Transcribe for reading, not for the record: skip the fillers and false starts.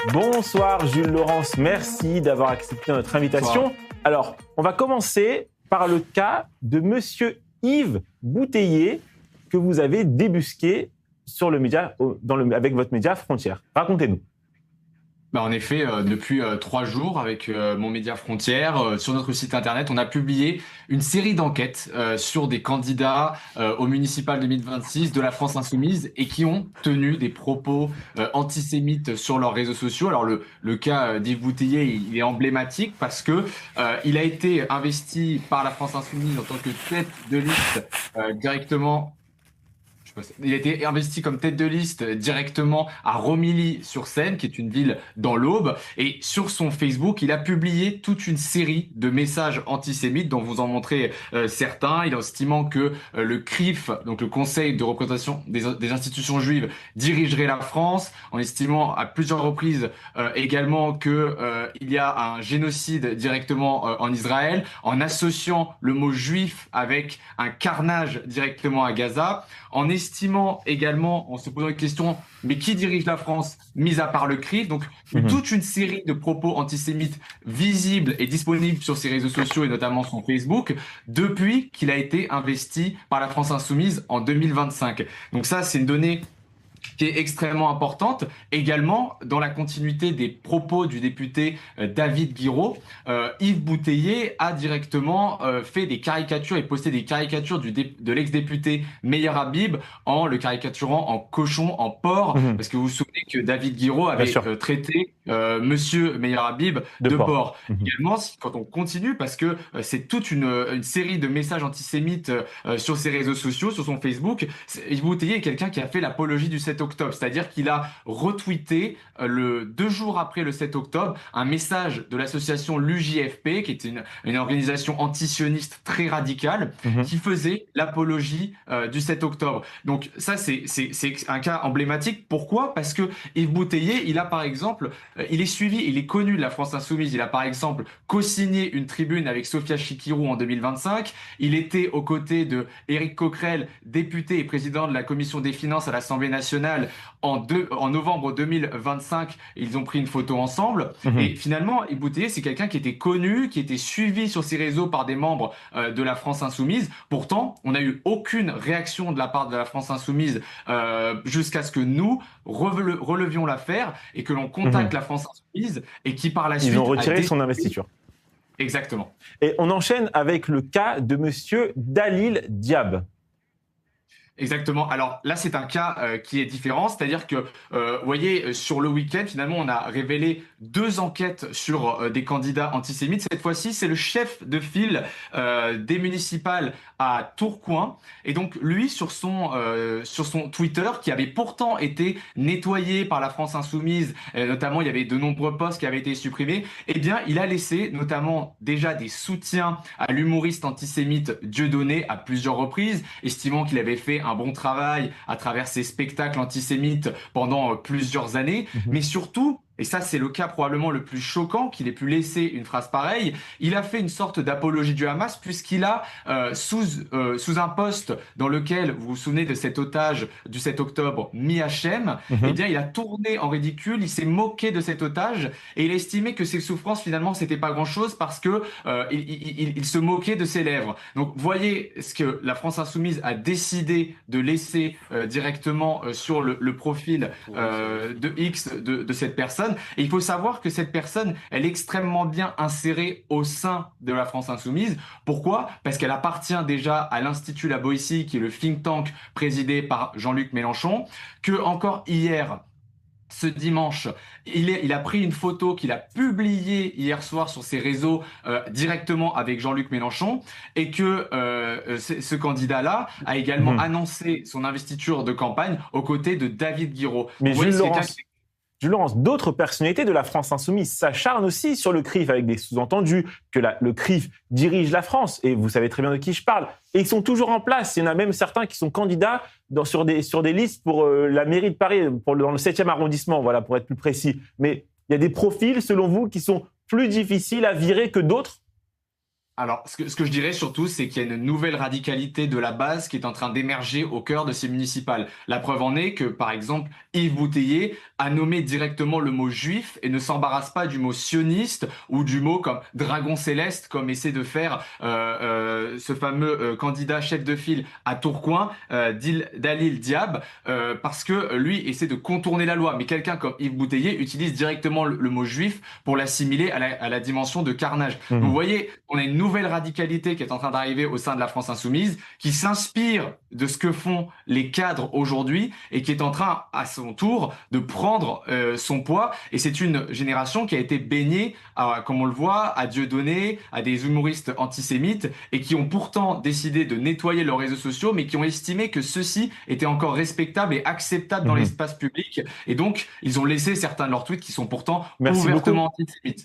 Bonsoir Jules Laurence, merci d'avoir accepté notre invitation. Bonsoir. Alors, on va commencer par le cas de Monsieur Yves Bouteiller que vous avez débusqué sur le média, avec votre média Frontières. Racontez-nous. En effet, depuis 3 jours, avec mon média Frontières, sur notre site internet, on a publié une série d'enquêtes sur des candidats au municipal 2026 de la France Insoumise et qui ont tenu des propos antisémites sur leurs réseaux sociaux. Alors le cas d'Yves Bouteiller, il est emblématique parce que il a été investi par la France Insoumise en tant que tête de liste directement. Il a été investi comme tête de liste directement à Romilly-sur-Seine, qui est une ville dans l'Aube. Et sur son Facebook, il a publié toute une série de messages antisémites dont vous en montrez certains. Il en estimant que le CRIF, donc le Conseil de représentation des institutions juives, dirigerait la France, en estimant à plusieurs reprises également qu'il y a un génocide directement en Israël, en associant le mot juif avec un carnage directement à Gaza, en estimant également, en se posant la question, mais qui dirige la France, mis à part le CRIF? Donc, toute une série de propos antisémites visibles et disponibles sur ses réseaux sociaux et notamment son Facebook, depuis qu'il a été investi par la France Insoumise en 2025. Donc ça, c'est une donnée qui est extrêmement importante. Également, dans la continuité des propos du député David Guiraud, Yves Bouteiller a directement fait des caricatures et posté des caricatures de l'ex-député Meyer Habib en le caricaturant en cochon, en porc, parce que vous vous souvenez que David Guiraud avait traité Monsieur Meyer Habib de porc. Également, quand on continue, parce que c'est toute une série de messages antisémites sur ses réseaux sociaux, sur son Facebook, Yves Bouteiller est quelqu'un qui a fait l'apologie du 7 octobre, c'est-à-dire qu'il a retweeté 2 jours après le 7 octobre un message de l'association l'UJFP, qui est une organisation antisioniste très radicale, qui faisait l'apologie du 7 octobre. Donc ça, c'est un cas emblématique. Pourquoi? Parce que Yves Bouteiller, il a par exemple, il est suivi, il est connu de la France Insoumise, il a par exemple co-signé une tribune avec Sophia Chikirou en 2025, il était aux côtés de Éric Coquerel, député et président de la commission des finances à l'Assemblée nationale en novembre 2025, ils ont pris une photo ensemble. Et finalement, Yves Bouteiller, c'est quelqu'un qui était connu, qui était suivi sur ses réseaux par des membres de la France Insoumise. Pourtant, on n'a eu aucune réaction de la part de la France Insoumise jusqu'à ce que nous relevions l'affaire et que l'on contacte la France Insoumise et qui par la suite... Ils ont retiré son investiture. Exactement. Et on enchaîne avec le cas de monsieur Dalil Diab. Exactement. Alors là, c'est un cas qui est différent, c'est-à-dire que, vous voyez, sur le week-end, finalement, on a révélé 2 enquêtes sur des candidats antisémites. Cette fois-ci, c'est le chef de file des municipales à Tourcoing. Et donc, lui, sur son Twitter, qui avait pourtant été nettoyé par la France Insoumise, notamment, il y avait de nombreux posts qui avaient été supprimés, eh bien, il a laissé notamment déjà des soutiens à l'humoriste antisémite Dieudonné à plusieurs reprises, estimant qu'il avait fait un bon travail à travers ses spectacles antisémites pendant plusieurs années, mais surtout, et ça c'est le cas probablement le plus choquant, qu'il ait pu laisser une phrase pareille, il a fait une sorte d'apologie du Hamas puisqu'il a, sous un post dans lequel, vous vous souvenez de cet otage du 7 octobre, Mi-Hachem, eh bien il a tourné en ridicule, il s'est moqué de cet otage et il a estimé que ses souffrances finalement c'était pas grand-chose parce que il se moquait de ses lèvres. Donc voyez ce que la France Insoumise a décidé de laisser directement sur le profil de X de cette personne. Et il faut savoir que cette personne, elle est extrêmement bien insérée au sein de la France Insoumise. Pourquoi? Parce qu'elle appartient déjà à l'Institut La Boétie, qui est le think tank présidé par Jean-Luc Mélenchon, que encore hier, ce dimanche, il a pris une photo qu'il a publiée hier soir sur ses réseaux directement avec Jean-Luc Mélenchon et que ce candidat-là a également annoncé son investiture de campagne aux côtés de David Guiraud. Mais Jules Laurence, d'autres personnalités de la France Insoumise s'acharnent aussi sur le CRIF avec des sous-entendus que le CRIF dirige la France. Et vous savez très bien de qui je parle. Et ils sont toujours en place. Il y en a même certains qui sont candidats sur des listes pour la mairie de Paris, dans le 7e arrondissement, voilà, pour être plus précis. Mais il y a des profils, selon vous, qui sont plus difficiles à virer que d'autres? Alors, ce que je dirais surtout, c'est qu'il y a une nouvelle radicalité de la base qui est en train d'émerger au cœur de ces municipales. La preuve en est que, par exemple, Yves Bouteiller a nommé directement le mot juif et ne s'embarrasse pas du mot sioniste ou du mot comme dragon céleste, comme essaie de faire ce fameux candidat chef de file à Tourcoing, Dalil Diab, parce que lui essaie de contourner la loi. Mais quelqu'un comme Yves Bouteiller utilise directement le mot juif pour l'assimiler à la dimension de carnage. Donc, vous Mhm. voyez, on a une nouvelle radicalité qui est en train d'arriver au sein de la France insoumise, qui s'inspire de ce que font les cadres aujourd'hui et qui est en train, à son tour, de prendre son poids. Et c'est une génération qui a été baignée, comme on le voit, à Dieudonné, à des humoristes antisémites, et qui ont pourtant décidé de nettoyer leurs réseaux sociaux, mais qui ont estimé que ceux-ci étaient encore respectables et acceptables dans Mhm. l'espace public. Et donc, ils ont laissé certains de leurs tweets qui sont pourtant Merci beaucoup. ouvertement antisémites.